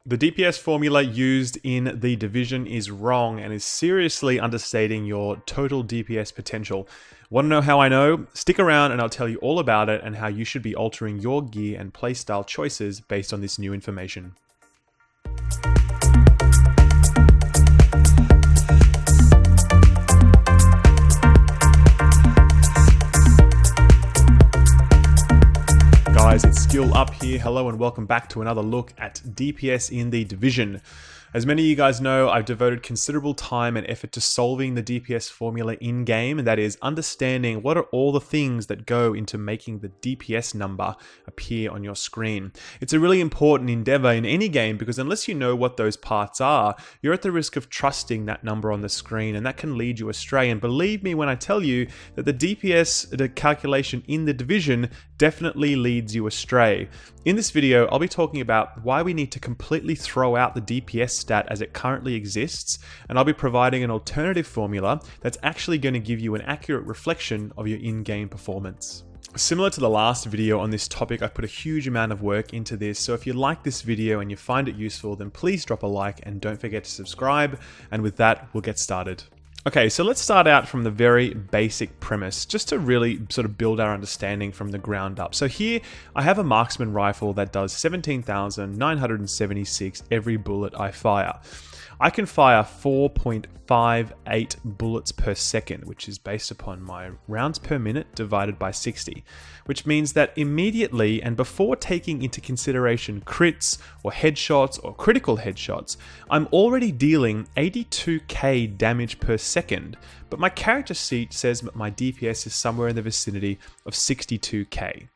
The DPS formula used in the division is wrong and is seriously understating your total DPS potential. Want to know how I know? Stick around and I'll tell you all about it and how you should be altering your gear and playstyle choices based on this new information. Guys, it's Skill Up here. Hello and welcome back to another look at DPS in the division. As many of you guys know, I've devoted considerable time and effort to solving the DPS formula in-game, and that is understanding what are all the things that go into making the DPS number appear on your screen. It's a really important endeavor in any game because unless you know what those parts are, you're at the risk of trusting that number on the screen, and that can lead you astray. And believe me when I tell you that the DPS, the calculation in the division, definitely leads you astray. In this video, I'll be talking about why we need to completely throw out the DPS stat as it currently exists, and I'll be providing an alternative formula that's actually going to give you an accurate reflection of your in-game performance. Similar to the last video on this topic, I put a huge amount of work into this, so if you like this video and you find it useful, then please drop a like and don't forget to subscribe, and with that, we'll get started. Okay, so let's start out from the very basic premise, just to really sort of build our understanding from the ground up. So here, I have a marksman rifle that does 17,976 every bullet I fire. I can fire 4.58 bullets per second, which is based upon my rounds per minute divided by 60, which means that immediately and before taking into consideration crits or headshots or critical headshots, I'm already dealing 82k damage per second, but my character sheet says that my DPS is somewhere in the vicinity of 62k.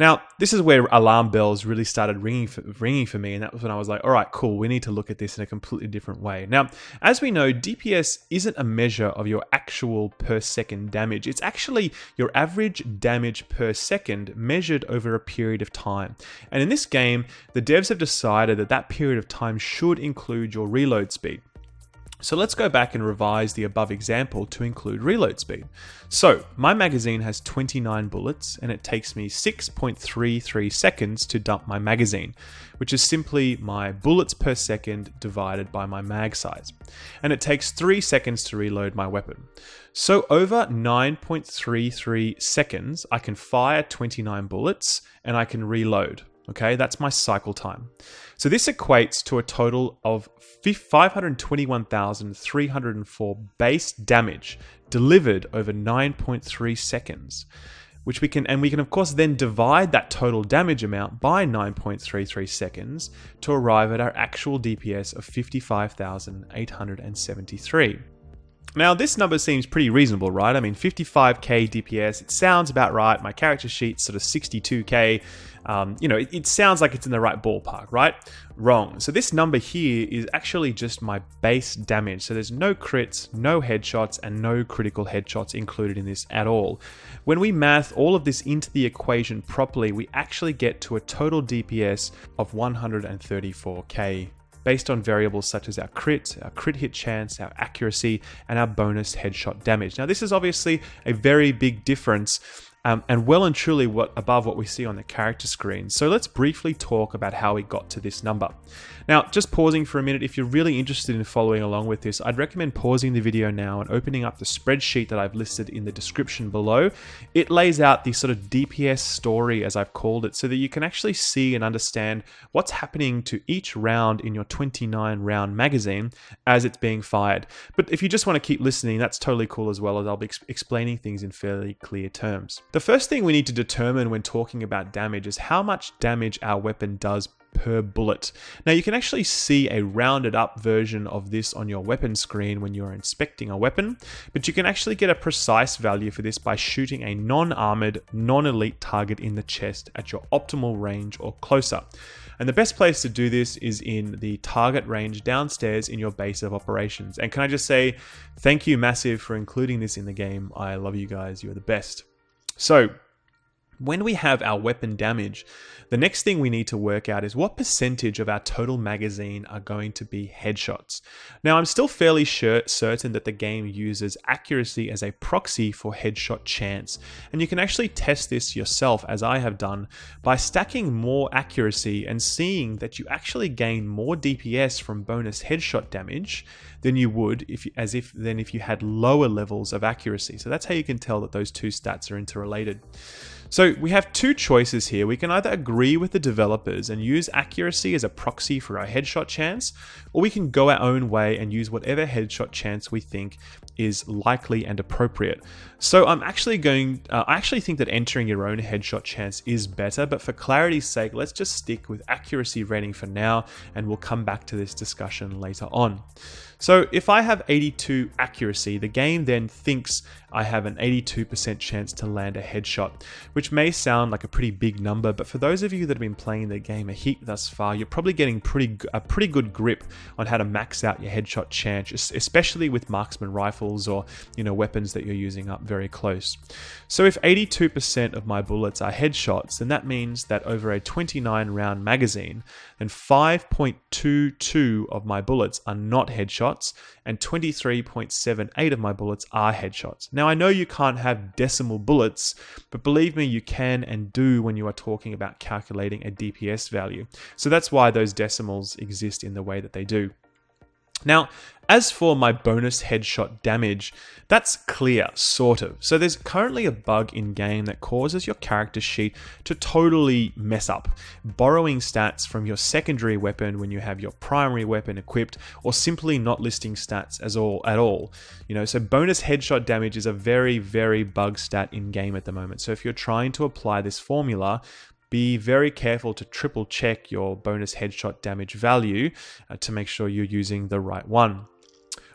Now, this is where alarm bells really started ringing for me, and that was when I was like, all right, cool, we need to look at this in a completely different way. Now, as we know, DPS isn't a measure of your actual per second damage. It's actually your average damage per second measured over a period of time. And in this game, the devs have decided that that period of time should include your reload speed. So let's go back and revise the above example to include reload speed. So my magazine has 29 bullets and it takes me 6.33 seconds to dump my magazine, which is simply my bullets per second divided by my mag size. And it takes 3 seconds to reload my weapon. So over 9.33 seconds, I can fire 29 bullets and I can reload. Okay, that's my cycle time. So this equates to a total of 521,304 base damage delivered over 9.3 seconds, which we can of course then divide that total damage amount by 9.33 seconds to arrive at our actual DPS of 55,873. Now, this number seems pretty reasonable, right? I mean, 55k DPS, it sounds about right. My character sheet's sort of 62k. It sounds like it's in the right ballpark, right? Wrong. So this number here is actually just my base damage. So there's no crits, no headshots, and no critical headshots included in this at all. When we math all of this into the equation properly, we actually get to a total DPS of 134k. Based on variables such as our crit hit chance, our accuracy, and our bonus headshot damage. Now, this is obviously a very big difference and well and truly above what we see on the character screen. So let's briefly talk about how we got to this number. Now, just pausing for a minute, if you're really interested in following along with this, I'd recommend pausing the video now and opening up the spreadsheet that I've listed in the description below. It lays out the sort of DPS story, as I've called it, so that you can actually see and understand what's happening to each round in your 29 round magazine as it's being fired. But if you just want to keep listening, that's totally cool as well, as I'll be explaining things in fairly clear terms. The first thing we need to determine when talking about damage is how much damage our weapon does per bullet. Now, you can actually see a rounded up version of this on your weapon screen when you're inspecting a weapon, but you can actually get a precise value for this by shooting a non-armored, non-elite target in the chest at your optimal range or closer. And the best place to do this is in the target range downstairs in your base of operations. And can I just say, thank you massive for including this in the game. I love you guys, you're the best. So, When we have our weapon damage, the next thing we need to work out is what percentage of our total magazine are going to be headshots. Now, I'm still fairly certain that the game uses accuracy as a proxy for headshot chance, and you can actually test this yourself, as I have done, by stacking more accuracy and seeing that you actually gain more DPS from bonus headshot damage than you would if you had lower levels of accuracy. So that's how you can tell that those two stats are interrelated. So we have two choices here. We can either agree with the developers and use accuracy as a proxy for our headshot chance, or we can go our own way and use whatever headshot chance we think is likely and appropriate. So I actually think that entering your own headshot chance is better, but for clarity's sake, let's just stick with accuracy rating for now, and we'll come back to this discussion later on. So if I have 82 accuracy, the game then thinks I have an 82% chance to land a headshot, which may sound like a pretty big number, but for those of you that have been playing the game a heap thus far, you're probably getting a pretty good grip on how to max out your headshot chance, especially with marksman rifles or weapons that you're using up very close. So if 82% of my bullets are headshots, then that means that over a 29 round magazine, then 5.22 of my bullets are not headshots, and 23.78 of my bullets are headshots. Now, I know you can't have decimal bullets, but believe me, you can and do when you are talking about calculating a DPS value. So that's why those decimals exist in the way that they do. Now, as for my bonus headshot damage, that's clear, sort of. So there's currently a bug in game that causes your character sheet to totally mess up, borrowing stats from your secondary weapon when you have your primary weapon equipped, or simply not listing stats at all. So bonus headshot damage is a very, very bug stat in game at the moment. So if you're trying to apply this formula, be very careful to triple check your bonus headshot damage value to make sure you're using the right one.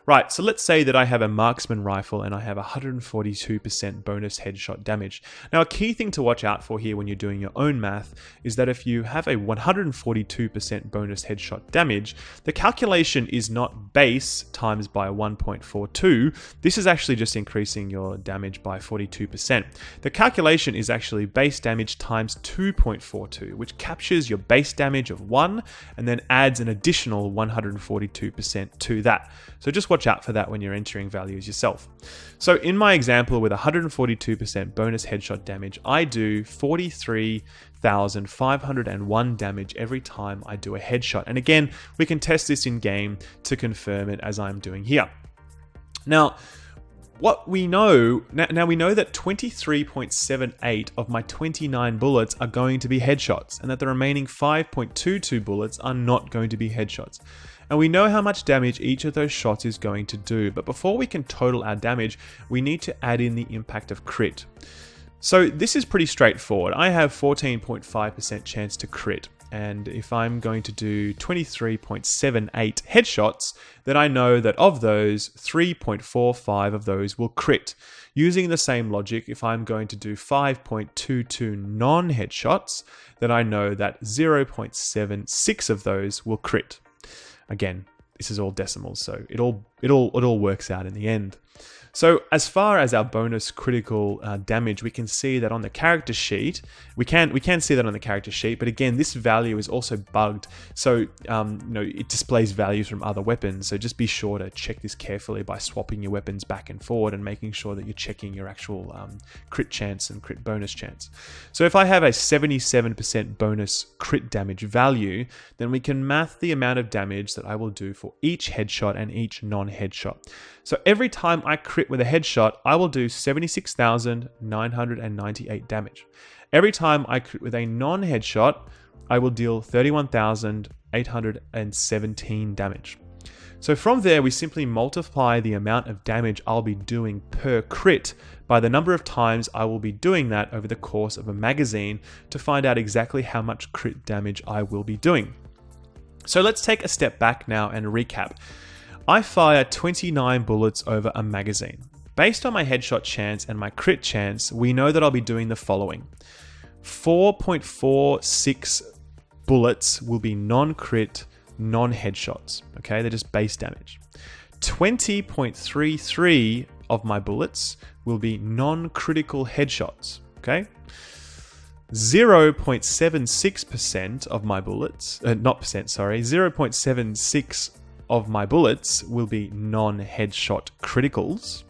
Right, so let's say that I have a marksman rifle and I have 142% bonus headshot damage. Now, a key thing to watch out for here when you're doing your own math is that if you have a 142% bonus headshot damage, the calculation is not base times by 1.42. This is actually just increasing your damage by 42%. The calculation is actually base damage times 2.42, which captures your base damage of 1 and then adds an additional 142% to that. So just watch out for that when you're entering values yourself. So in my example with 142% bonus headshot damage, I do 43,501 damage every time I do a headshot. And again, we can test this in game to confirm it as I'm doing here. Now, what we know, now we know that 23.78 of my 29 bullets are going to be headshots, and that the remaining 5.22 bullets are not going to be headshots. And we know how much damage each of those shots is going to do, but before we can total our damage, we need to add in the impact of crit. So this is pretty straightforward. I have 14.5% chance to crit, and if I'm going to do 23.78 headshots, then I know that of those, 3.45 of those will crit. Using the same logic, if I'm going to do 5.22 non-headshots, then I know that 0.76 of those will crit. Again, this is all decimals, so it all works out in the end. So as far as our bonus critical damage, we can see that on the character sheet. We can see that on the character sheet, but again, this value is also bugged. So it displays values from other weapons. So just be sure to check this carefully by swapping your weapons back and forward and making sure that you're checking your actual crit chance and crit bonus chance. So if I have a 77% bonus crit damage value, then we can math the amount of damage that I will do for each headshot and each non-headshot. So every time I crit with a headshot, I will do 76,998 damage. Every time I crit with a non-headshot, I will deal 31,817 damage. So from there, we simply multiply the amount of damage I'll be doing per crit by the number of times I will be doing that over the course of a magazine to find out exactly how much crit damage I will be doing. So let's take a step back now and recap. I fire 29 bullets over a magazine. Based on my headshot chance and my crit chance, we know that I'll be doing the following. 4.46 bullets will be non-crit, non-headshots. Okay, they're just base damage. 20.33 of my bullets will be non-critical headshots. Okay. 0.76% of my bullets, 0.76 of my bullets will be non-headshot criticals,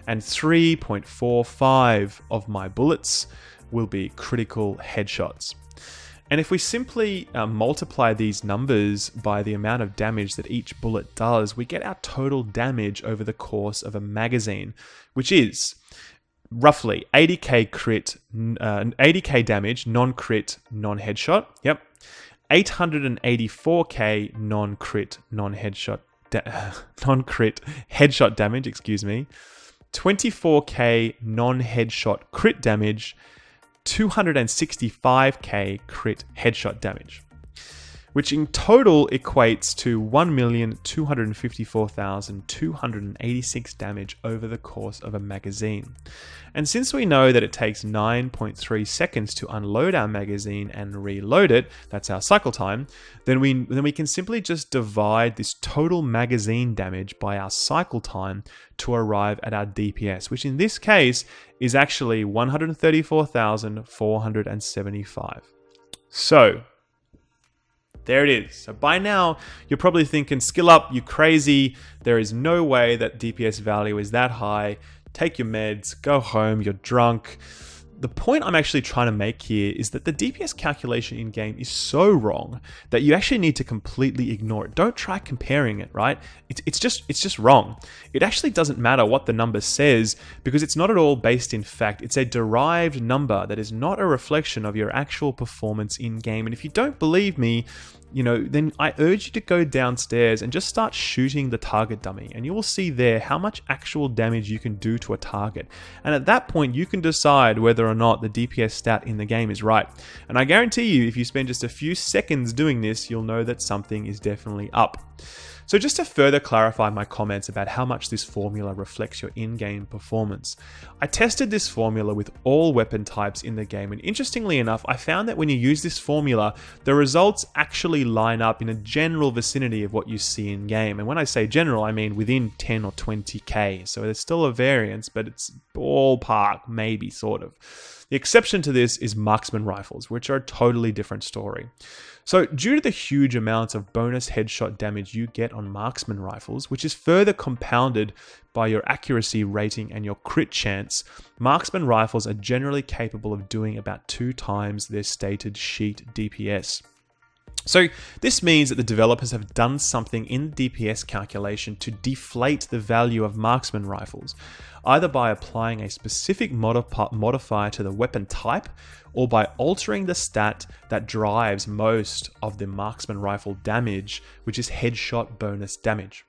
and 3.45 of my bullets will be critical headshots. And if we simply multiply these numbers by the amount of damage that each bullet does, we get our total damage over the course of a magazine, which is roughly 80k crit, 80k damage, non-crit, non-headshot. Yep. 884k non-crit, non-headshot, non-crit headshot damage, 24k non-headshot crit damage, 265k crit headshot damage, which in total equates to 1,254,286 damage over the course of a magazine. And since we know that it takes 9.3 seconds to unload our magazine and reload it, that's our cycle time, then we can simply just divide this total magazine damage by our cycle time to arrive at our DPS, which in this case is actually 134,475. So there it is. So by now, you're probably thinking, skill up, you crazy. There is no way that DPS value is that high. Take your meds, go home, you're drunk. The point I'm actually trying to make here is that the DPS calculation in-game is so wrong that you actually need to completely ignore it. Don't try comparing it, right? It's just wrong. It actually doesn't matter what the number says because it's not at all based in fact. It's a derived number that is not a reflection of your actual performance in-game. And if you don't believe me, then I urge you to go downstairs and just start shooting the target dummy, and you will see there how much actual damage you can do to a target. And at that point, you can decide whether or not the DPS stat in the game is right. And I guarantee you, if you spend just a few seconds doing this, you'll know that something is definitely up. So just to further clarify my comments about how much this formula reflects your in-game performance, I tested this formula with all weapon types in the game, and interestingly enough, I found that when you use this formula, the results actually line up in a general vicinity of what you see in game. And when I say general, I mean within 10 or 20k. So there's still a variance, but it's ballpark, maybe, sort of. The exception to this is marksman rifles, which are a totally different story. So due to the huge amounts of bonus headshot damage you get on marksman rifles, which is further compounded by your accuracy rating and your crit chance, marksman rifles are generally capable of doing about 2 times their stated sheet DPS. So this means that the developers have done something in the DPS calculation to deflate the value of marksman rifles, either by applying a specific modifier to the weapon type or by altering the stat that drives most of the marksman rifle damage, which is headshot bonus damage.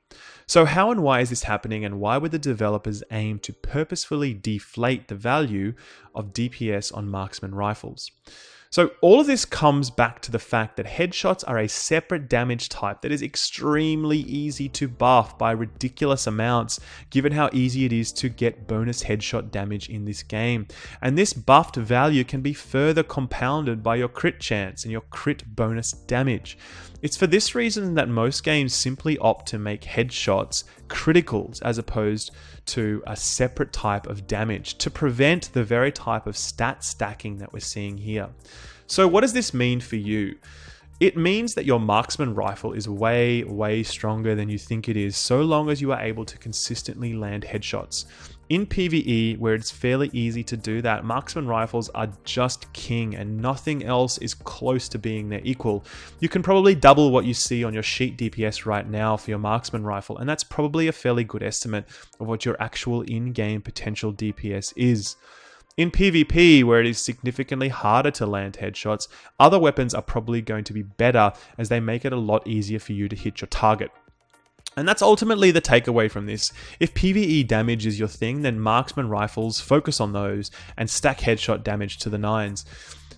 So how and why is this happening, and why would the developers aim to purposefully deflate the value of DPS on marksman rifles? So all of this comes back to the fact that headshots are a separate damage type that is extremely easy to buff by ridiculous amounts, given how easy it is to get bonus headshot damage in this game. And this buffed value can be further compounded by your crit chance and your crit bonus damage. It's for this reason that most games simply opt to make headshots criticals as opposed to a separate type of damage to prevent the very type of stat stacking that we're seeing here. So what does this mean for you? It means that your marksman rifle is way, way stronger than you think it is, so long as you are able to consistently land headshots. In PvE, where it's fairly easy to do that, marksman rifles are just king and nothing else is close to being their equal. You can probably double what you see on your sheet DPS right now for your marksman rifle, and that's probably a fairly good estimate of what your actual in-game potential DPS is. In PvP, where it is significantly harder to land headshots, other weapons are probably going to be better as they make it a lot easier for you to hit your target. And that's ultimately the takeaway from this. If PvE damage is your thing, then marksman rifles, focus on those and stack headshot damage to the nines.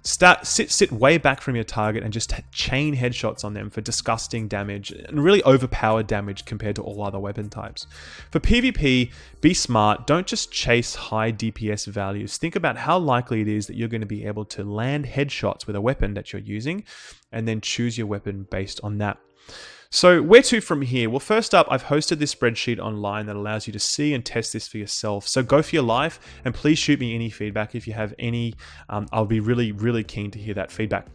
Sit way back from your target and just chain headshots on them for disgusting damage and really overpowered damage compared to all other weapon types. For PvP, be smart. Don't just chase high DPS values. Think about how likely it is that you're going to be able to land headshots with a weapon that you're using, and then choose your weapon based on that. So where to from here? Well, first up, I've hosted this spreadsheet online that allows you to see and test this for yourself. So go for your life, and please shoot me any feedback if you have any. I'll be really, really keen to hear that feedback.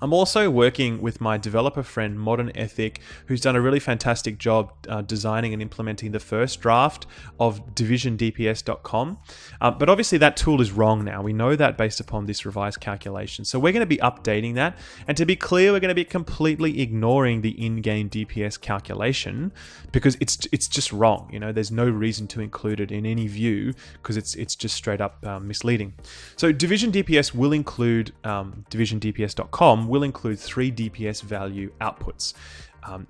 I'm also working with my developer friend, Modern Ethic, who's done a really fantastic job designing and implementing the first draft of divisiondps.com. But obviously that tool is wrong now. We know that based upon this revised calculation. So we're going to be updating that. And to be clear, we're going to be completely ignoring the in-game DPS calculation because it's just wrong. You know, there's no reason to include it in any view because it's just straight up misleading. So Division DPS will include divisiondps.com will include 3 DPS value outputs.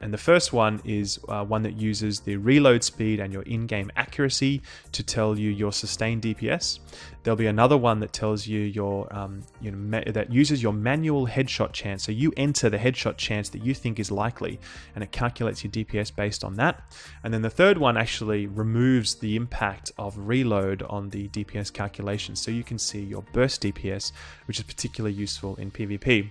And the first one is one that uses the reload speed and your in-game accuracy to tell you your sustained DPS. There'll be another one that tells you your that uses your manual headshot chance. So you enter the headshot chance that you think is likely, and it calculates your DPS based on that. And then the third one actually removes the impact of reload on the DPS calculation, so you can see your burst DPS, which is particularly useful in PvP.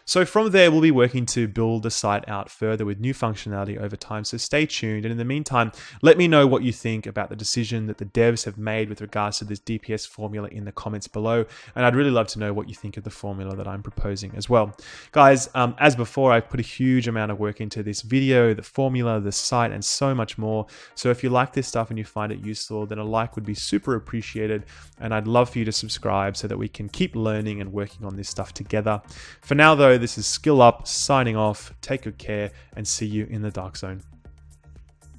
So from there, we'll be working to build the site out further with new functionality over time. So stay tuned. And in the meantime, let me know what you think about the decision that the devs have made with regards to this DPS formula in the comments below. And I'd really love to know what you think of the formula that I'm proposing as well. Guys, as before, I've put a huge amount of work into this video, the formula, the site, and so much more. So if you like this stuff and you find it useful, then a like would be super appreciated. And I'd love for you to subscribe so that we can keep learning and working on this stuff together. For now, though, this is Skill Up signing off. Take good care and see you in the Dark Zone.